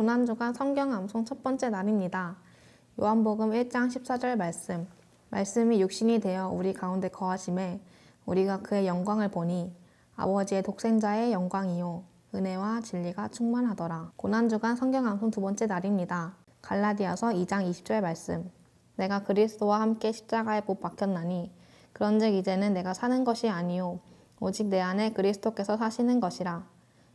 고난주간 성경 암송 첫 번째 날입니다. 요한복음 1장 14절 말씀이 육신이 되어 우리 가운데 거하심에 우리가 그의 영광을 보니 아버지의 독생자의 영광이요 은혜와 진리가 충만하더라. 고난주간 성경 암송 두 번째 날입니다. 갈라디아서 2장 20절 말씀. 내가 그리스도와 함께 십자가에 못 박혔나니 그런즉 이제는 내가 사는 것이 아니요 오직 내 안에 그리스도께서 사시는 것이라.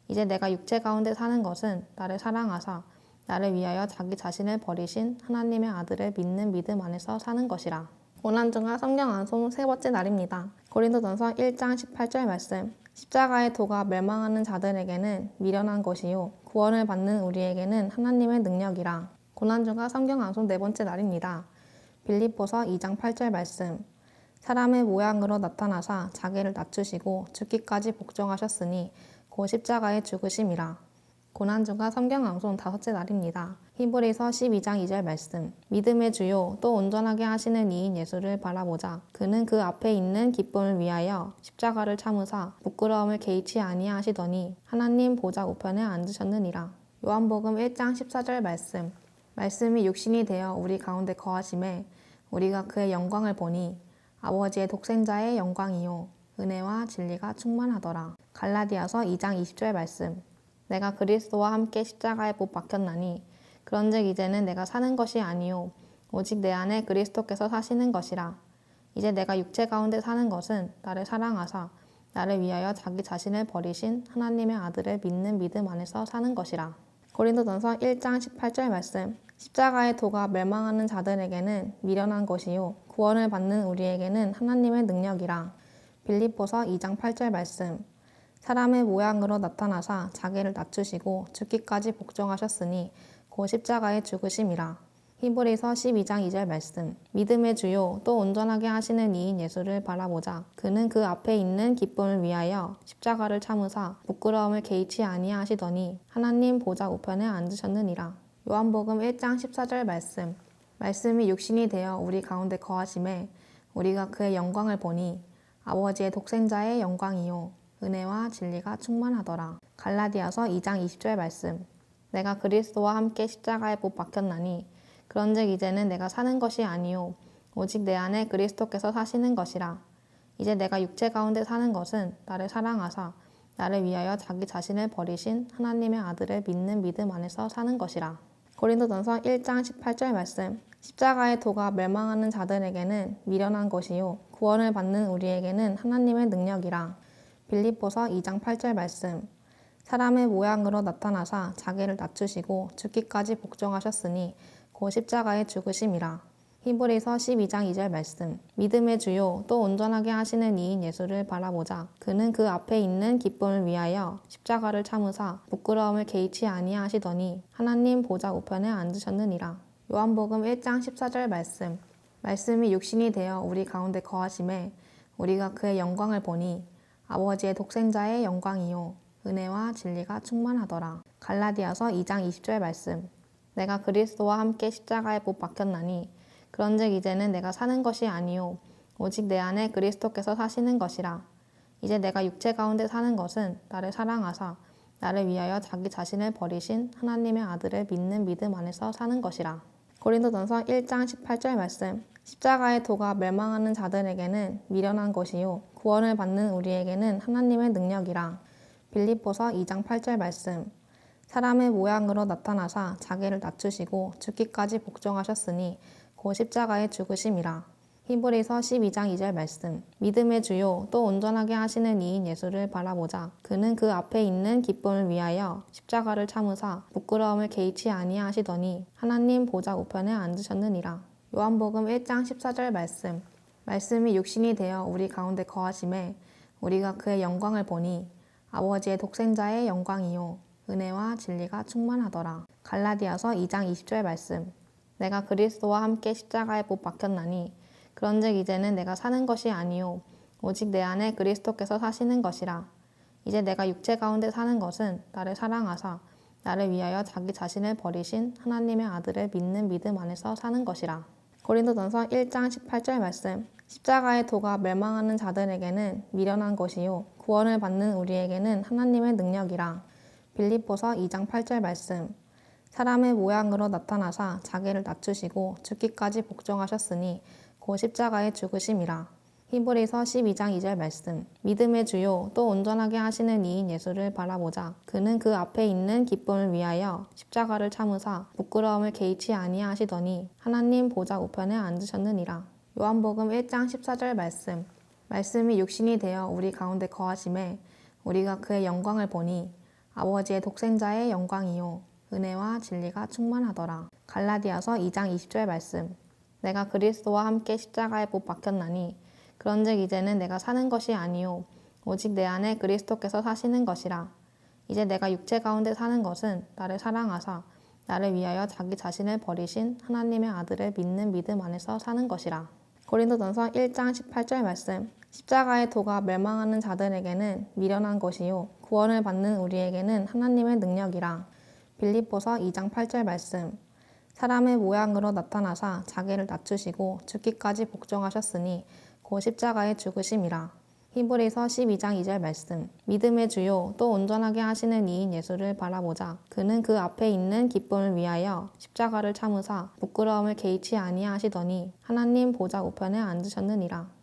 이제 내가 육체 가운데 사는 것은 나를 사랑하사 나를 위하여 자기 자신을 버리신 하나님의 아들을 믿는 믿음 안에서 사는 것이라. 고난주간 성경 암송 세 번째 날입니다. 고린도전서 1장 18절 말씀. 십자가의 도가 멸망하는 자들에게는 미련한 것이요 구원을 받는 우리에게는 하나님의 능력이라. 고난주간 성경 암송 네 번째 날입니다. 빌립보서 2장 8절 말씀. 사람의 모양으로 나타나사 자기를 낮추시고 죽기까지 복종하셨으니 곧 십자가에 죽으심이라. 고난주간 성경 암송 다섯째 날입니다. 히브리서 12장 2절 말씀. 믿음의 주요 또 온전하게 하시는 이인 예수를 바라보자. 그는 그 앞에 있는 기쁨을 위하여 십자가를 참으사 부끄러움을 개의치 아니하시더니 하나님 보좌 우편에 앉으셨느니라. 요한복음 1장 14절 말씀이 육신이 되어 우리 가운데 거하심에 우리가 그의 영광을 보니 아버지의 독생자의 영광이요 은혜와 진리가 충만하더라. 갈라디아서 2장 20절 말씀. 내가 그리스도와 함께 십자가에 못 박혔나니 그런즉 이제는 내가 사는 것이 아니요 오직 내 안에 그리스도께서 사시는 것이라. 이제 내가 육체 가운데 사는 것은 나를 사랑하사 나를 위하여 자기 자신을 버리신 하나님의 아들을 믿는 믿음 안에서 사는 것이라. 고린도전서 1장 18절 말씀. 십자가의 도가 멸망하는 자들에게는 미련한 것이요 구원을 받는 우리에게는 하나님의 능력이라. 빌립보서 2장 8절 말씀. 사람의 모양으로 나타나사 자기를 낮추시고 죽기까지 복종하셨으니 곧 십자가에 죽으심이라. 히브리서 12장 2절 말씀. 믿음의 주요 또 온전하게 하시는 이인 예수를 바라보자. 그는 그 앞에 있는 기쁨을 위하여 십자가를 참으사 부끄러움을 개의치 아니하시더니 하나님 보좌 우편에 앉으셨느니라. 요한복음 1장 14절 말씀이 육신이 되어 우리 가운데 거하심에 우리가 그의 영광을 보니 아버지의 독생자의 영광이요 은혜와 진리가 충만하더라. 갈라디아서 2장 20절 말씀. 내가 그리스도와 함께 십자가에 못 박혔나니 그런즉 이제는 내가 사는 것이 아니요 오직 내 안에 그리스도께서 사시는 것이라. 이제 내가 육체 가운데 사는 것은 나를 사랑하사 나를 위하여 자기 자신을 버리신 하나님의 아들을 믿는 믿음 안에서 사는 것이라. 고린도전서 1장 18절 말씀. 십자가의 도가 멸망하는 자들에게는 미련한 것이요 구원을 받는 우리에게는 하나님의 능력이라. 빌립보서 2장 8절 말씀. 사람의 모양으로 나타나사 자기를 낮추시고 죽기까지 복종하셨으니 곧 십자가에 죽으심이라. 히브리서 12장 2절 말씀. 믿음의 주요 또 온전하게 하시는 이인 예수를 바라보자. 그는 그 앞에 있는 기쁨을 위하여 십자가를 참으사 부끄러움을 개의치 아니하시더니 하나님 보좌 우편에 앉으셨느니라. 요한복음 1장 14절 말씀이 육신이 되어 우리 가운데 거하심에 우리가 그의 영광을 보니 아버지의 독생자의 영광이요 은혜와 진리가 충만하더라. 갈라디아서 2장 20절 말씀. 내가 그리스도와 함께 십자가에 못 박혔나니 그런즉 이제는 내가 사는 것이 아니요 오직 내 안에 그리스도께서 사시는 것이라. 이제 내가 육체 가운데 사는 것은 나를 사랑하사 나를 위하여 자기 자신을 버리신 하나님의 아들을 믿는 믿음 안에서 사는 것이라. 고린도전서 1장 18절 말씀. 십자가의 도가 멸망하는 자들에게는 미련한 것이요 구원을 받는 우리에게는 하나님의 능력이라. 빌립보서 2장 8절 말씀. 사람의 모양으로 나타나사 자기를 낮추시고 죽기까지 복종하셨으니 곧 십자가에 죽으심이라. 히브리서 12장 2절 말씀. 믿음의 주요 또 온전하게 하시는 이인 예수를 바라보자. 그는 그 앞에 있는 기쁨을 위하여 십자가를 참으사 부끄러움을 개의치 아니하시더니 하나님 보좌 우편에 앉으셨느니라. 요한복음 1장 14절 말씀이 육신이 되어 우리 가운데 거하심에 우리가 그의 영광을 보니 아버지의 독생자의 영광이요 은혜와 진리가 충만하더라. 갈라디아서 2장 20절 말씀. 내가 그리스도와 함께 십자가에 못 박혔나니 그런즉 이제는 내가 사는 것이 아니요 오직 내 안에 그리스도께서 사시는 것이라. 이제 내가 육체 가운데 사는 것은 나를 사랑하사 나를 위하여 자기 자신을 버리신 하나님의 아들을 믿는 믿음 안에서 사는 것이라. 고린도전서 1장 18절 말씀. 십자가의 도가 멸망하는 자들에게는 미련한 것이요 구원을 받는 우리에게는 하나님의 능력이라. 빌립보서 2장 8절 말씀. 사람의 모양으로 나타나사 자기를 낮추시고 죽기까지 복종하셨으니 곧 십자가에 죽으심이라. 히브리서 12장 2절 말씀. 믿음의 주요 또 온전하게 하시는 이인 예수를 바라보자. 그는 그 앞에 있는 기쁨을 위하여 십자가를 참으사 부끄러움을 개의치 아니하시더니 하나님 보좌 우편에 앉으셨느니라. 요한복음 1장 14절 말씀. 말씀이 육신이 되어 우리 가운데 거하심에 우리가 그의 영광을 보니 아버지의 독생자의 영광이요 은혜와 진리가 충만하더라. 갈라디아서 2장 20절 말씀. 내가 그리스도와 함께 십자가에 못 박혔나니 그런즉 이제는 내가 사는 것이 아니요 오직 내 안에 그리스도께서 사시는 것이라. 이제 내가 육체 가운데 사는 것은 나를 사랑하사 나를 위하여 자기 자신을 버리신 하나님의 아들을 믿는 믿음 안에서 사는 것이라. 고린도전서 1장 18절 말씀. 십자가의 도가 멸망하는 자들에게는 미련한 것이요 구원을 받는 우리에게는 하나님의 능력이라. 빌립보서 2장 8절 말씀. 사람의 모양으로 나타나사 자기를 낮추시고 죽기까지 복종하셨으니 곧 십자가에 죽으심이라. 히브리서 12장 2절 말씀. 믿음의 주요 또 온전하게 하시는 이인 예수를 바라보자. 그는 그 앞에 있는 기쁨을 위하여 십자가를 참으사 부끄러움을 개의치 아니하시더니 하나님 보좌 우편에 앉으셨느니라.